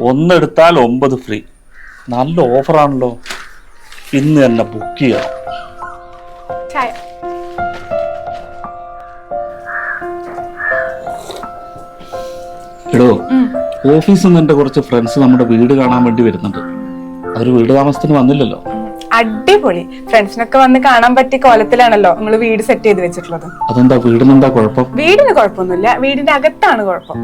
ഒന്നെടുത്താൽ 9 free. നല്ല ഓഫറാണല്ലോ. ഇന്ന് തന്നെ ബുക്ക് ചെയ്യാം. എടോ, ഓഫീസിൽ നിന്ന് എന്റെ കുറച്ച് ഫ്രണ്ട്സ് നമ്മുടെ വീട് കാണാൻ വേണ്ടി വരുന്നുണ്ട്. അവര് വീട് താമസത്തിന് വന്നില്ലല്ലോ. അടിപൊളി. ഫ്രണ്ട്സിനൊക്കെ വന്ന് കാണാൻ പറ്റിയ കോലത്തിലാണല്ലോ നിങ്ങൾ വീട് സെറ്റ് ചെയ്ത് വെച്ചിട്ടുള്ളത്. അതെന്താ, വീടിനെന്താ കുഴപ്പം? വീടിന് കുഴപ്പമൊന്നുമില്ല, വീടിന്റെ അകത്താണ് കുഴപ്പം.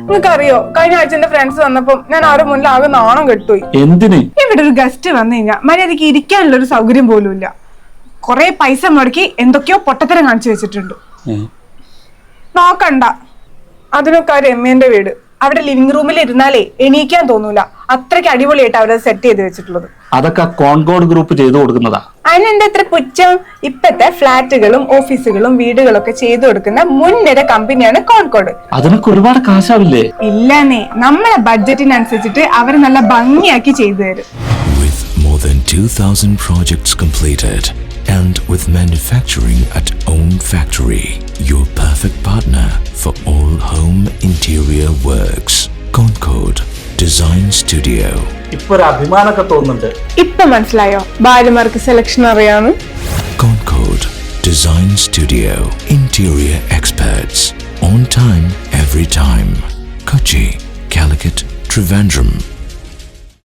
നിങ്ങൾക്കറിയോ, കഴിഞ്ഞ ആഴ്ച എന്റെ ഫ്രണ്ട്സ് വന്നപ്പോ ഞാൻ ആരുടെ മുന്നിൽ ആകെ നാണം കെട്ടുപോയി. എന്തിന്? ഇവിടെ ഒരു ഗസ്റ്റ് വന്നു കഴിഞ്ഞാൽ മര്യാദക്ക് ഇരിക്കാനുള്ള ഒരു സൗകര്യം പോലും ഇല്ല. കൊറേ പൈസ മുടക്കി എന്തൊക്കെയോ പൊട്ടത്തരം കാണിച്ചു വെച്ചിട്ടുണ്ട്. നോക്കണ്ട, അതിനൊക്കെ രമ്യന്റെ വീട്. അവിടെ ലിവിംഗ് റൂമിൽ ഇരുന്നാലേ എണീക്കാൻ തോന്നൂല. അത്രയ്ക്ക് അടിപൊളിയായിട്ട് അവരത് സെറ്റ് ചെയ്ത് വെച്ചിട്ടുള്ളത്. അതൊക്കെ കോൺകോർഡ് ഗ്രൂപ്പ് ചെയ്തു കൊടുക്കുന്നതാ. അതിനെന്താ എത്ര പുച്ഛം? ഇപ്പത്തെ ഫ്ലാറ്റുകളും ഓഫീസുകളും വീടുകളൊക്കെ ചെയ്തു കൊടുക്കുന്ന മുൻനിര കമ്പനിയാണ് കോൺകോർഡ്. അതിനൊക്കെ ഒരുപാട് കാശാവില്ലേ? ഇല്ലാന്നേ, നമ്മളെ ബഡ്ജറ്റിനനുസരിച്ചിട്ട് അവർ നല്ല ഭംഗിയാക്കി ചെയ്തു തരും. With more than 2,000 projects completed and with manufacturing at own factory, your perfect partner for all home interior works. Concord Design Studio. ഇപ്പൊ ഒരു അഭിമാനമൊക്കെ തോന്നുന്നുണ്ട്. ഇപ്പൊ മനസ്സിലായോ ഭാര്യമാർക്ക് സെലക്ഷൻ അറിയാന്ന്? Concord Design Studio. Interior experts. On time, every time. Kochi, Calicut, Trivandrum.